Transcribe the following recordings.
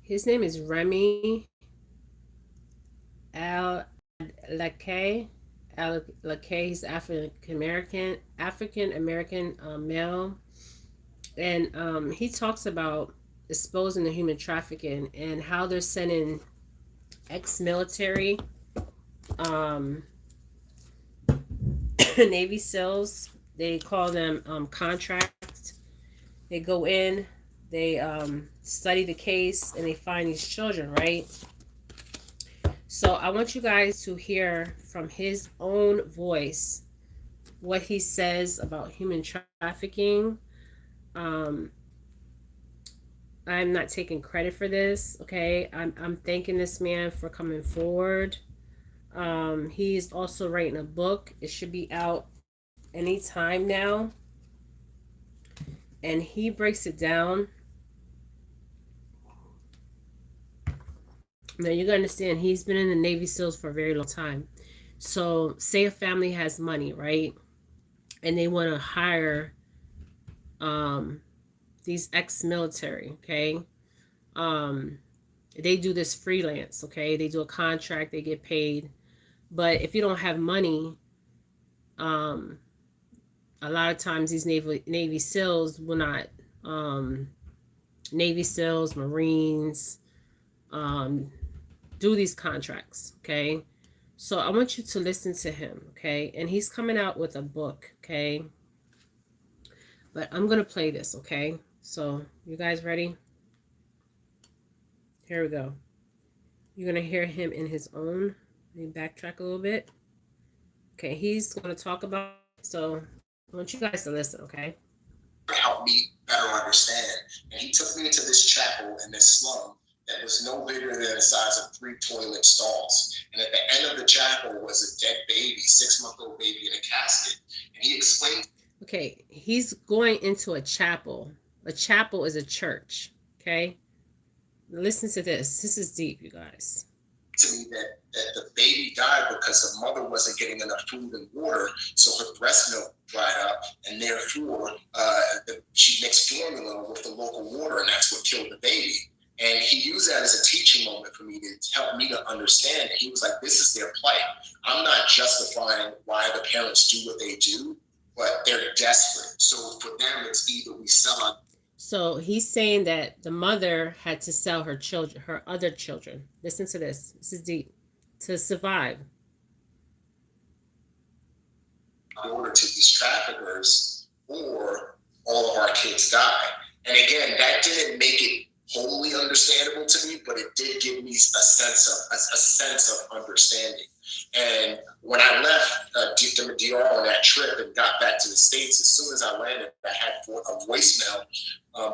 His name is Remy Al Lakay. Al Lakay. He's African American male, and he talks about exposing the human trafficking and how they're sending ex-military um, Navy SEALs. They call them contracts. They go in, they study the case, and they find these children, right? So I want you guys to hear from his own voice what he says about human trafficking. Um, I'm not taking credit for this, okay? I'm thanking this man for coming forward. He's also writing a book. It should be out anytime now. And he breaks it down. Now you gotta understand, he's been in the Navy SEALs for a very long time. So say a family has money, right? And they want to hire um, these ex-military, okay? Um, they do this freelance, okay? They do a contract, they get paid. But if you don't have money, um, a lot of times these Navy SEALs will not, Navy SEALs, Marines, um, do these contracts, okay? So I want you to listen to him, okay? And he's coming out with a book, okay? But I'm going to play this, okay? So you guys ready? Here we go. You're going to hear him in his own. Let me backtrack a little bit. Okay, he's going to talk about it. So I want you guys to listen, okay? Help me better understand. And he took me into this chapel in this slum that was no bigger than the size of 3 toilet stalls. And at the end of the chapel was a dead baby, 6-month-old baby in a casket. And he explained. Okay, he's going into a chapel. A chapel is a church, okay? Listen to this. This is deep, you guys. To me that the baby died because the mother wasn't getting enough food and water, so her breast milk dried up, and therefore she mixed formula with the local water, and that's what killed the baby. And he used that as a teaching moment for me to help me to understand it. He was like, this is their plight. I'm not justifying why the parents do what they do, but they're desperate. So for them, it's either we sell. So he's saying that the mother had to sell her children, her other children. Listen to this. This is deep. To survive. Order to these traffickers, or all of our kids die. And again, that didn't make it wholly understandable to me, but it did give me a sense of understanding. And when I left DR on that trip and got back to the States, as soon as I landed, I had a voicemail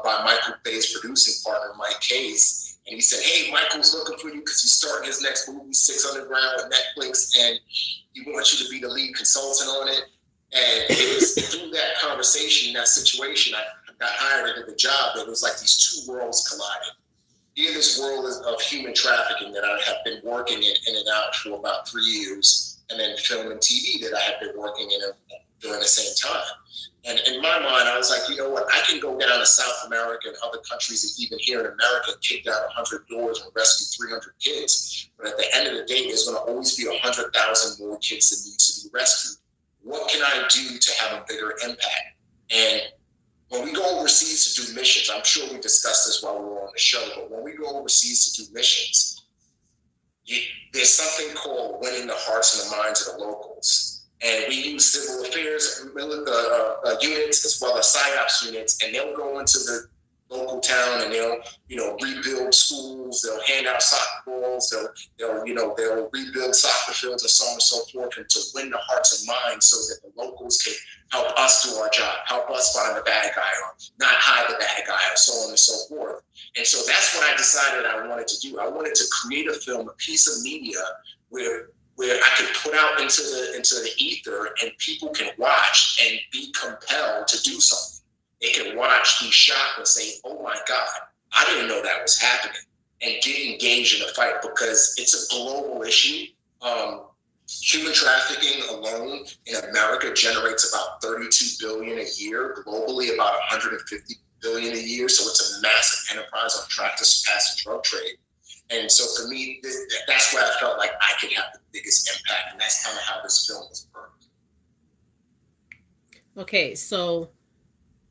by Michael Bay's producing partner, Mike Case. And he said, hey, Michael's looking for you because he's starting his next movie, 6 Underground, with Netflix, and he wants you to be the lead consultant on it. And it was through that conversation, that situation, I got hired into the job. It was like these two worlds collided. In this world of human trafficking that I have been working in and out for about 3 years, and then film and TV that I have been working in during the same time. And in my mind, I was like, you know what? I can go down to South America and other countries, and even here in America, kick down 100 doors and rescue 300 kids. But at the end of the day, there's going to always be 100,000 more kids that need to be rescued. What can I do to have a bigger impact? And when we go overseas to do missions, I'm sure we discussed this while we were on the show, but when we go overseas to do missions, there's something called winning the hearts and the minds of the locals. And we use civil affairs units as well as PSYOPs units, and they'll go into the local town and they'll, rebuild schools, they'll hand out soccer balls, they'll rebuild soccer fields and so on and so forth, and to win the hearts and minds so that the locals can help us do our job, help us find the bad guy or not hide the bad guy and so on and so forth. And so that's what I decided I wanted to do. I wanted to create a film, a piece of media where I could put out into the ether and people can watch and be compelled to do something. They can watch, be shocked, and say, oh my God, I didn't know that was happening, and get engaged in the fight because it's a global issue. Human trafficking alone in America generates about $32 billion a year, globally about $150 billion a year. So it's a massive enterprise on track to surpass the drug trade. And so for me, that's where I felt like I could have the biggest impact, and that's kind of how this film was birthed. Okay, so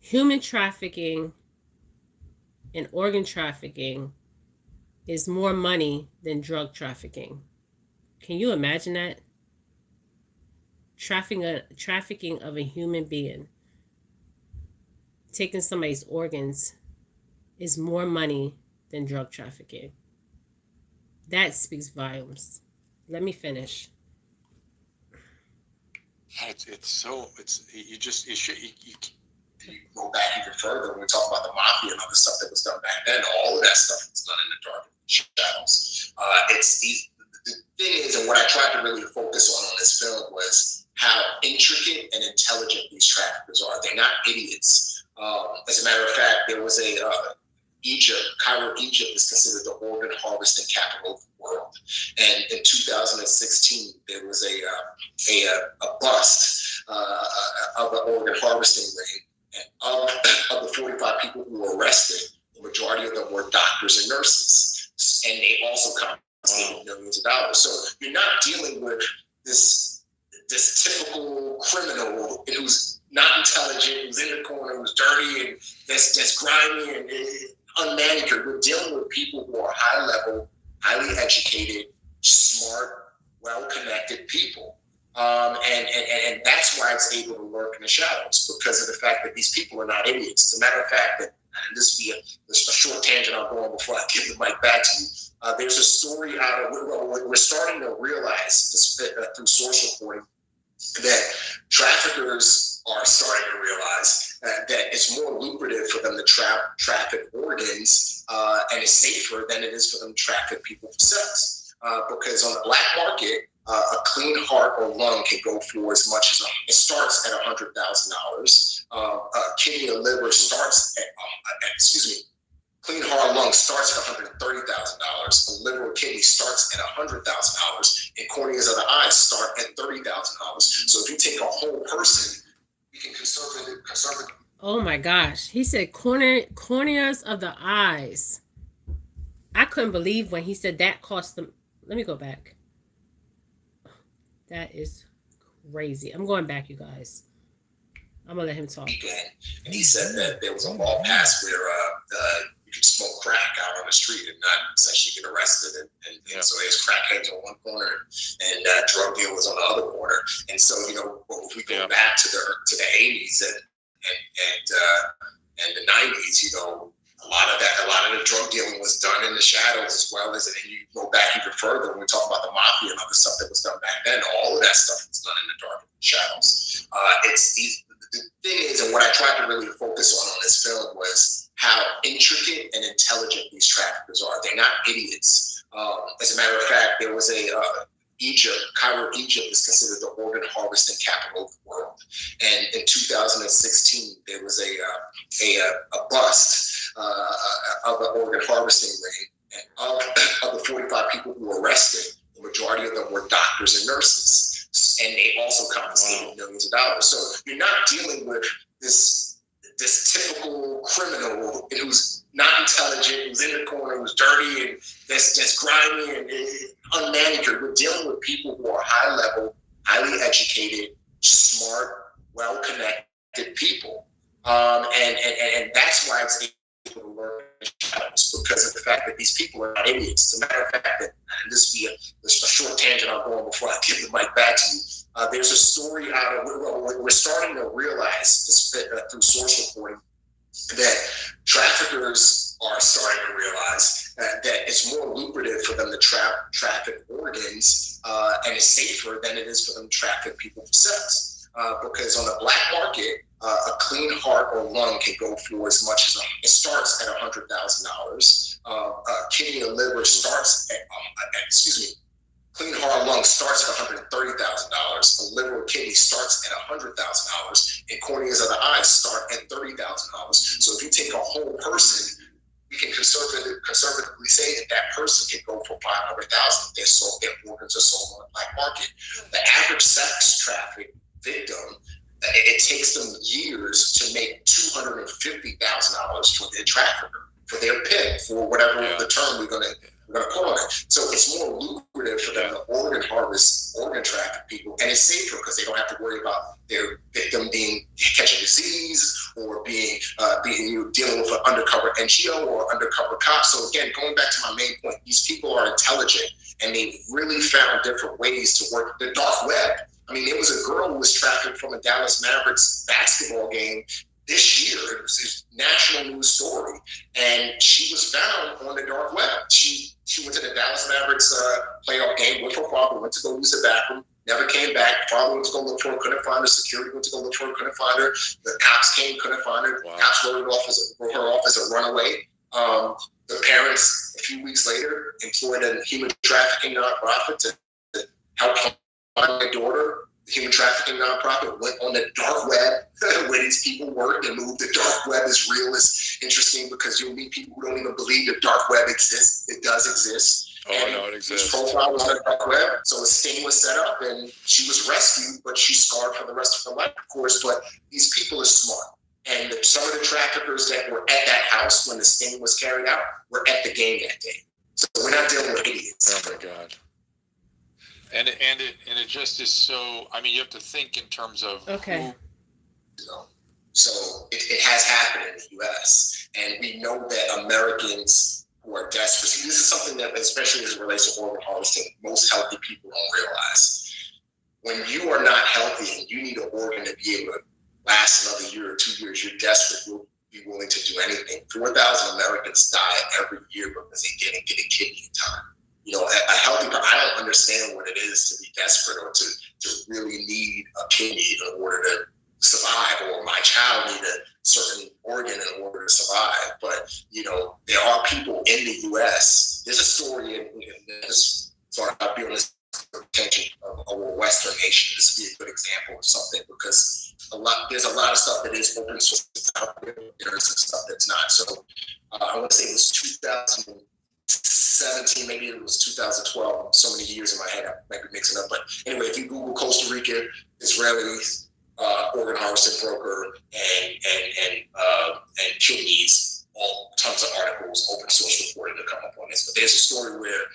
human trafficking and organ trafficking is more money than drug trafficking. Can you imagine that? Trafficking of a human being, taking somebody's organs, is more money than drug trafficking. That speaks volumes. Let me finish. You go back even further when we talk about the mafia and other stuff that was done back then. All of that stuff was done in the dark shadows. The thing is, and what I tried to really focus on this film was how intricate and intelligent these traffickers are. They're not idiots. As a matter of fact, there was Cairo, Egypt is considered the organ harvesting capital of the world. And in 2016, there was a bust of the organ harvesting ring. And of the 45 people who were arrested, the majority of them were doctors and nurses. And they also confiscated millions of dollars. So you're not dealing with this typical criminal who's not intelligent, who's in the corner, who's dirty, and that's grimy and unmanicured. We're dealing with people who are high level, highly educated, smart, well-connected people. And that's why it's able to lurk in the shadows, because of the fact that these people are not idiots. As a matter of fact, that, and this will be a short tangent I'll go on before I give the mic back to you. There's a story out of, we're starting to realize this, through source reporting, that traffickers are starting to realize that it's more lucrative for them to traffic organs and it's safer than it is for them to traffic people for sex. Because on the black market, a clean heart or lung can go for as much as it starts at $100,000. Kidney or liver starts at, clean heart or lung starts at $130,000. A liver or kidney starts at $100,000, and corneas of the eyes start at $30,000. So if you take a whole person, you can conservatively. Oh my gosh, he said corneas of the eyes. I couldn't believe when he said that cost them. Let me go back. That is crazy. I'm going back, you guys. I'm gonna let him talk. And he said that there was a law passed where you could smoke crack out on the street and not essentially get arrested. And so there's crackheads on one corner and drug dealers on the other corner. And so, if we go back to the 80s and the 90s, a lot of the drug dealing was done in the shadows, as well as, and then you go back even further when we talk about the mafia and other stuff that was done back then. All of that stuff was done in the dark shadows. The thing is, and what I tried to really focus on this film was how intricate and intelligent these traffickers are. They're not idiots. As a matter of fact, there was Cairo, Egypt is considered the organ harvesting capital of the world. And in 2016, there was a bust of the organ harvesting ring. And of the 45 people who were arrested, the majority of them were doctors and nurses. And they also confiscated millions of dollars. So you're not dealing with this typical criminal who's not intelligent, who's in the corner, who's dirty, and that's grimy and unmanicured. We're dealing with people who are high level, highly educated, smart, well-connected people. And that's why it's able to learn because of the fact that these people are not idiots. As a matter of fact, and this will be a short tangent I'll go on before I give the mic back to you. There's a story out of, we're starting to realize this, through source reporting, that traffickers are starting to realize that it's more lucrative for them to traffic organs and it's safer than it is for them to traffic people for sex. Because on the black market, a clean heart or lung can go for as much as it starts at $100,000. Kidney or liver starts at, clean heart or lung starts at $130,000. A liver or kidney starts at $100,000, and corneas of the eyes start at $30,000. So if you take a whole person, we can conservatively say that person can go for $500,000 if their organs are sold on the black market. The average sex traffic victim it takes them years to make $250,000 for their trafficker, for their pimp, for whatever the term we're gonna put on it. So it's more lucrative for them to organ harvest, organ traffic people, and it's safer because they don't have to worry about their victim being catching disease or being dealing with an undercover NGO or undercover cop. So again, going back to my main point, these people are intelligent and they've really found different ways to work the dark web. I mean, there was a girl who was trafficked from a Dallas Mavericks basketball game this year. It was a national news story, and she was found on the dark web. She went to the Dallas Mavericks playoff game with her father, went to go use the bathroom, never came back. Father went to go look for her, couldn't find her. Security went to go look for her, couldn't find her. The cops came, couldn't find her. Wow. Cops wrote her off as a runaway. The parents, a few weeks later, employed a human trafficking nonprofit to help find their daughter. The human trafficking nonprofit went on the dark web where these people work and moved. The dark web is real. It's interesting because you'll meet people who don't even believe the dark web exists. It does exist. Oh, no, it exists. His profile was on the dark web. So a sting was set up and she was rescued, but she's scarred for the rest of her life, of course. But these people are smart. And some of the traffickers that were at that house when the sting was carried out were at the game that day. So we're not dealing with idiots. Oh, my God. And it just is so. I mean, you have to think in terms of So it has happened in the U.S. and we know that Americans who are desperate. See, this is something that, especially as it relates to organ harvesting, most healthy people don't realize. When you are not healthy and you need an organ to be able to last another year or 2 years, you're desperate. You'll be willing to do anything. 4,000 Americans die every year because they didn't get a kidney in time. You know, a healthy person, I don't understand what it is to be desperate or to really need a kidney in order to survive, or my child need a certain organ in order to survive. But, you know, there are people in the U.S. There's a story in this, sorry, I'll be on this attention of a Western nation. This would be a good example of something because there's a lot of stuff that is open source out there. There's some stuff that's not. So I want to say it was 2017, maybe it was 2012. So many years in my head, I might be mixing up. But anyway, if you Google Costa Rica, Israelis, organ harvesting broker, and kidneys, all tons of articles, open source reported to come up on this. But there's a story where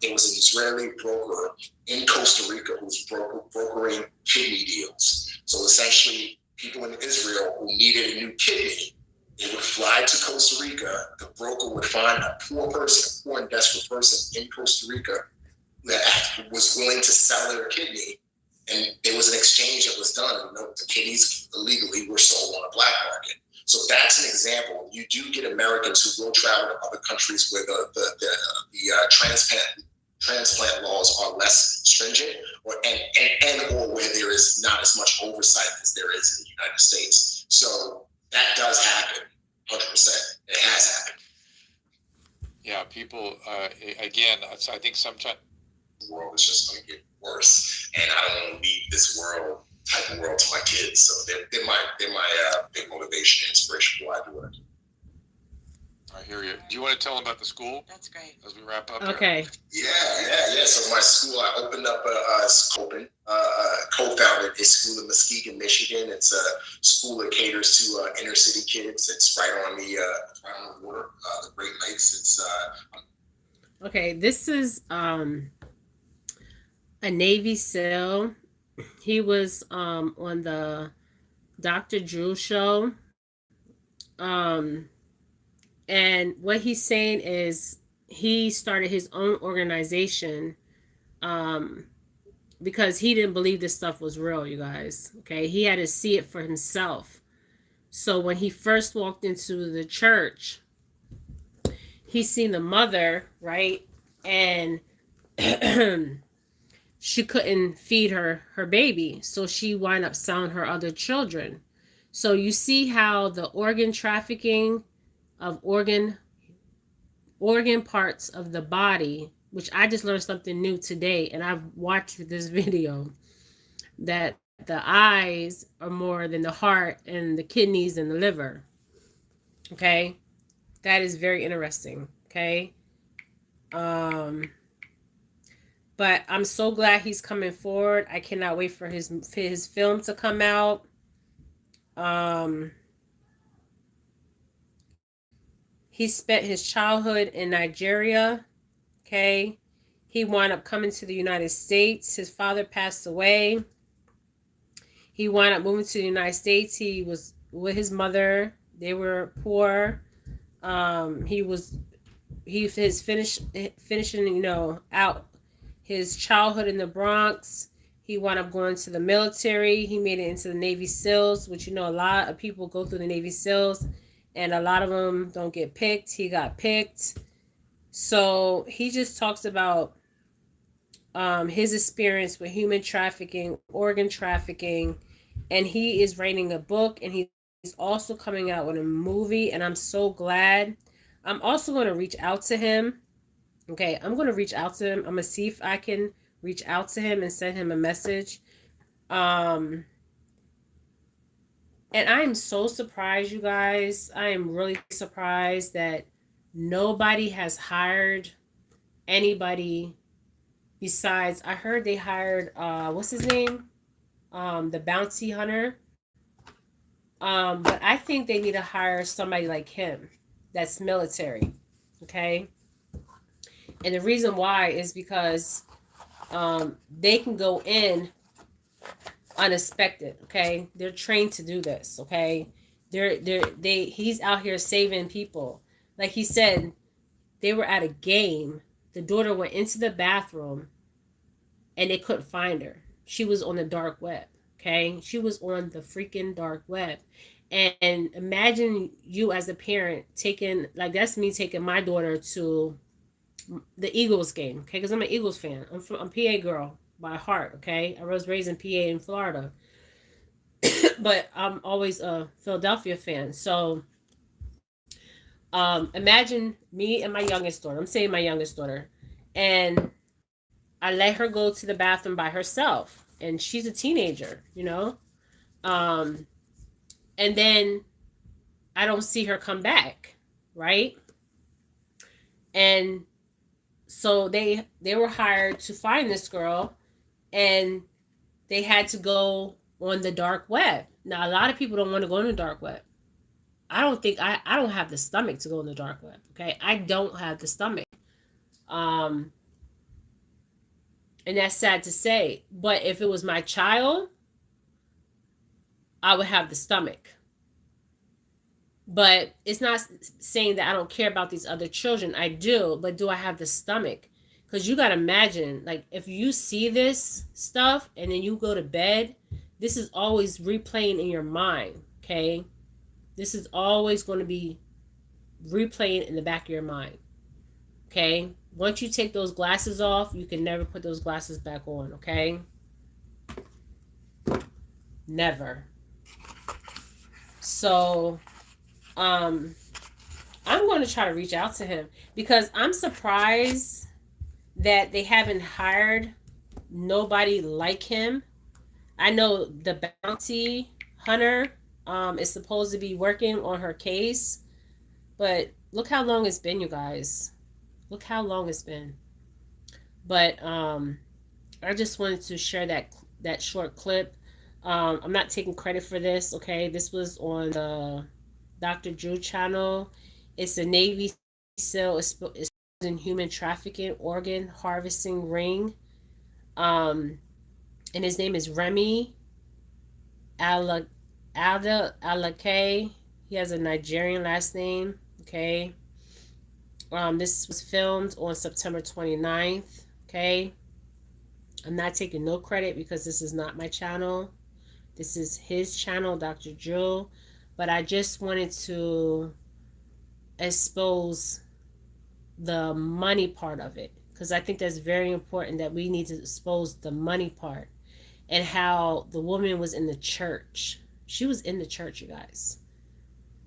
there was an Israeli broker in Costa Rica who's brokering kidney deals. So essentially, people in Israel who needed a new kidney, they would fly to Costa Rica. The broker would find a poor and desperate person in Costa Rica that was willing to sell their kidney. And there was an exchange that was done. And the kidneys illegally were sold on a black market. So that's an example. You do get Americans who will travel to other countries where the transplant laws are less stringent, or where there is not as much oversight as there is in the United States. So that does happen, 100%. It has happened. Yeah, people. Again, I think sometimes the world is just going to get worse, and I don't want to leave this type of world to my kids. So they're my big motivation and inspiration why I do what I do. I hear you. Do you want to tell them about the school? That's great. As we wrap up. Okay. Yeah. So my school, I opened up co-founded a school in Muskegon, Michigan. It's a school that caters to inner city kids. It's right on the water, the Great Lakes. It's okay. This is a Navy SEAL. He was on the Dr. Drew show. And what he's saying is he started his own organization because he didn't believe this stuff was real, you guys. Okay, he had to see it for himself. So when he first walked into the church, he seen the mother, right? And she couldn't feed her baby. So she wound up selling her other children. So you see how the organ trafficking of organ parts of the body, which I just learned something new today, and I've watched this video, that the eyes are more than the heart and the kidneys and the liver. Okay, that is very interesting. Okay, But I'm so glad he's coming forward. I cannot wait for his film to come out. Um, he spent his childhood in Nigeria. Okay, he wound up coming to the United States. His father passed away. He wound up moving to the United States. He was with his mother. They were poor. He was his finishing out his childhood in the Bronx. He wound up going to the military. He made it into the Navy SEALs, which a lot of people go through the Navy SEALs, and a lot of them don't get picked. He got picked. So he just talks about his experience with human trafficking, organ trafficking, and he is writing a book, and he's also coming out with a movie, and I'm so glad. I'm also going to reach out to him. Okay, I'm going to reach out to him. I'm going to see if I can reach out to him and send him a message. Um, and I am so surprised, you guys. I am really surprised that nobody has hired anybody besides. I heard they hired what's his name? The bounty hunter. But I think they need to hire somebody like him that's military. Okay. And the reason why is because they can go in unexpected. Okay. They're trained to do this. Okay. He's out here saving people. Like he said, they were at a game. The daughter went into the bathroom and they couldn't find her. She was on the dark web. Okay. She was on the freaking dark web. And imagine you as a parent taking, like, that's me taking my daughter to the Eagles game. Okay. Because I'm an Eagles fan. I'm PA girl by heart. Okay. I was raised in PA in Florida. But I'm always a Philadelphia fan. So imagine me and my youngest daughter. I'm saying my youngest daughter. And I let her go to the bathroom by herself. And she's a teenager. Um, and then I don't see her come back, right? And so they were hired to find this girl, and they had to go on the dark web. Now a lot of people don't want to go on the dark web. I don't have the stomach to go on the dark web. Okay, I don't have the stomach. Um, and that's sad to say. But if it was my child, I would have the stomach. But it's not saying that I don't care about these other children. I do, but do I have the stomach? Because you got to imagine, like, if you see this stuff and then you go to bed, this is always replaying in your mind, okay? This is always going to be replaying in the back of your mind, okay? Once you take those glasses off, you can never put those glasses back on, okay? Never. So, I'm going to try to reach out to him because I'm surprised that they haven't hired nobody like him. I know the bounty hunter is supposed to be working on her case, but look how long it's been, you guys. Look how long it's been. But I just wanted to share that short clip. I'm not taking credit for this, okay? This was on the Dr. Drew channel. It's a Navy SEAL. It's in human trafficking, organ harvesting ring. And his name is Remy Alake. He has a Nigerian last name. Okay. This was filmed on September 29th. Okay. I'm not taking no credit because this is not my channel. This is his channel, Dr. Drew. But I just wanted to expose the money part of it because I think that's very important that we need to expose the money part and how the woman was in the church. She was in the church, you guys.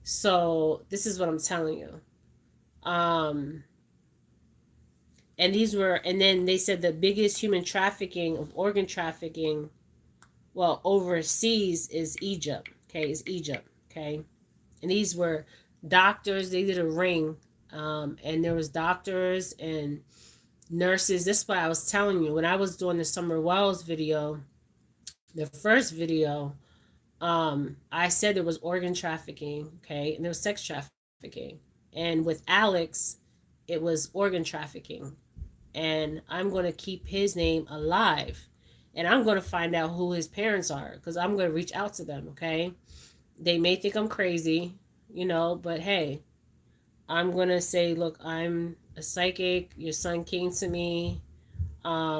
So this is what I'm telling you. And then they said the biggest human trafficking of organ trafficking, well, overseas is Egypt. Okay, is Egypt. Okay, and these were doctors. They did a ring, and there was doctors and nurses. This is what I was telling you when I was doing the Summer Wells video, the first video. I said there was organ trafficking, okay, and there was sex trafficking, and with Alex, it was organ trafficking, and I'm going to keep his name alive, and I'm going to find out who his parents are because I'm going to reach out to them, okay? They may think I'm crazy, but hey, I'm going to say, look, I'm a psychic. Your son came to me.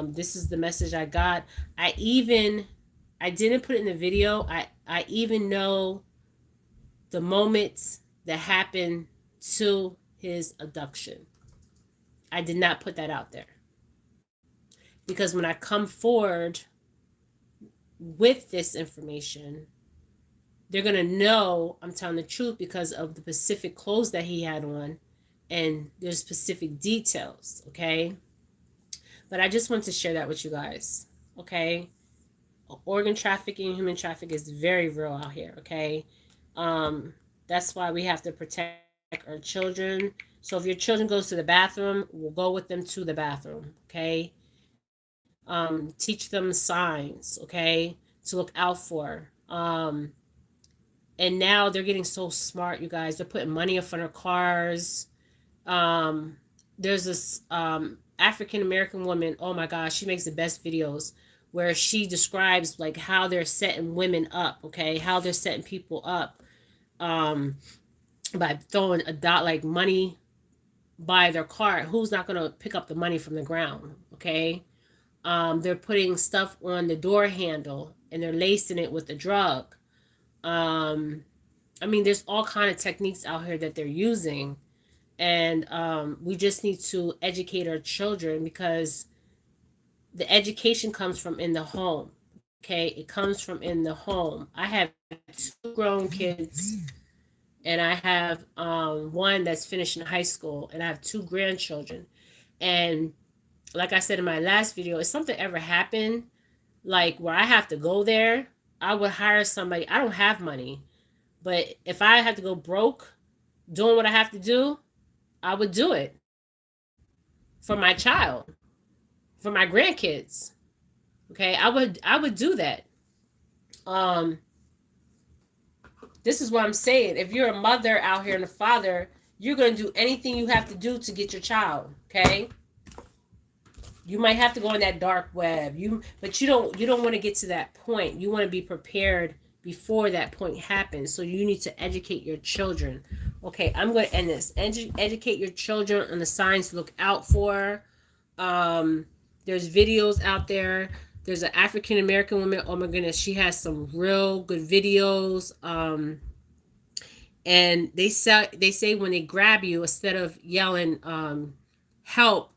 This is the message I got. I didn't put it in the video. I even know the moments that happened to his abduction. I did not put that out there because when I come forward with this information, they're going to know I'm telling the truth because of the specific clothes that he had on and there's specific details, okay? But I just want to share that with you guys, okay? Organ trafficking, human trafficking is very real out here, okay? That's why we have to protect our children. So if your children goes to the bathroom, we'll go with them to the bathroom, okay? Teach them signs, okay, to look out for. And now they're getting so smart, you guys. They're putting money in front of cars. There's this African American woman. Oh my gosh, she makes the best videos where she describes like how they're setting women up, okay, how they're setting people up by throwing a dot like money by their cart. Who's not going to pick up the money from the ground, okay? They're putting stuff on the door handle and they're lacing it with the drug. I mean, there's all kind of techniques out here that they're using, and we just need to educate our children because the education comes from in the home. Okay, it comes from in the home. I have 2 grown kids, and I have one that's finishing high school, and I have 2 grandchildren. And like I said in my last video, if something ever happened, like where I have to go there, I would hire somebody. I don't have money, but if I had to go broke doing what I have to do, I would do it for my child, for my grandkids. Okay, I would do that. This is what I'm saying. If you're a mother out here and a father, you're going to do anything you have to do to get your child, okay? You might have to go on that dark web. But you don't want to get to that point. You want to be prepared before that point happens. So you need to educate your children. Okay, I'm going to end this. Educate your children on the signs to look out for. There's videos out there. There's an African American woman. Oh my goodness, she has some real good videos. And they say when they grab you, instead of yelling help,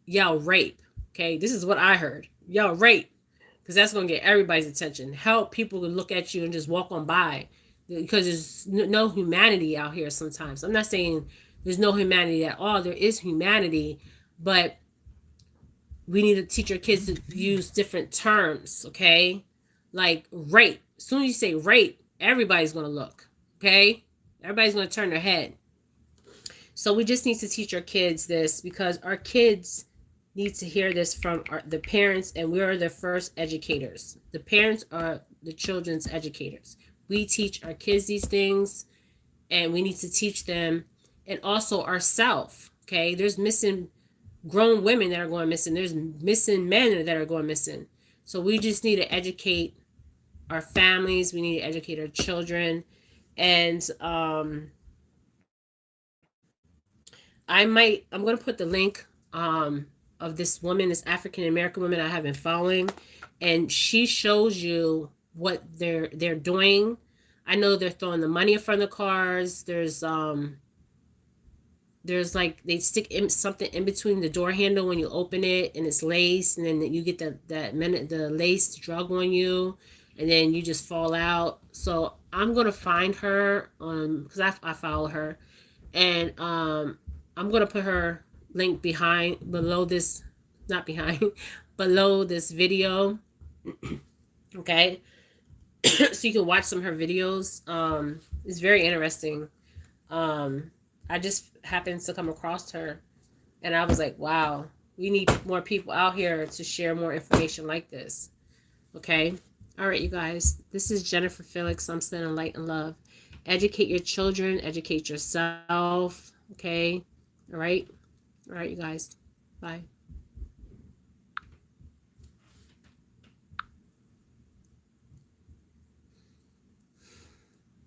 yell rape. Okay, this is what I heard. Yell rape, because that's gonna get everybody's attention. Help, people to look at you and just walk on by, because there's no humanity out here. Sometimes I'm not saying there's no humanity at all. There is humanity, but we need to teach our kids to use different terms, okay? Like rape. As soon as you say rape, everybody's going to look, okay? Everybody's going to turn their head. So we just need to teach our kids this because our kids need to hear this from the parents, and we are the first educators. The parents are the children's educators. We teach our kids these things, and we need to teach them, and also ourselves, okay? There's missing grown women that are going missing. There's missing men that are going missing. So we just need to educate our families. We need to educate our children. And I'm going to put the link of this woman, this African American woman I have been following, and she shows you what they're doing. I know they're throwing the money in front of the cars. There's like they stick something in between the door handle when you open it, and it's laced, and then you get the laced drug on you, and then you just fall out. So I'm gonna find her because I follow her, and I'm gonna put her link below this video. Okay. So you can watch some of her videos. It's very interesting. I just happened to come across her, and I was like, wow, We need more people out here to share more information like this. Okay? All right, you guys. This is Jennifer Felix. I'm sending light and love. Educate your children. Educate yourself. Okay? All right? All right, you guys. Bye.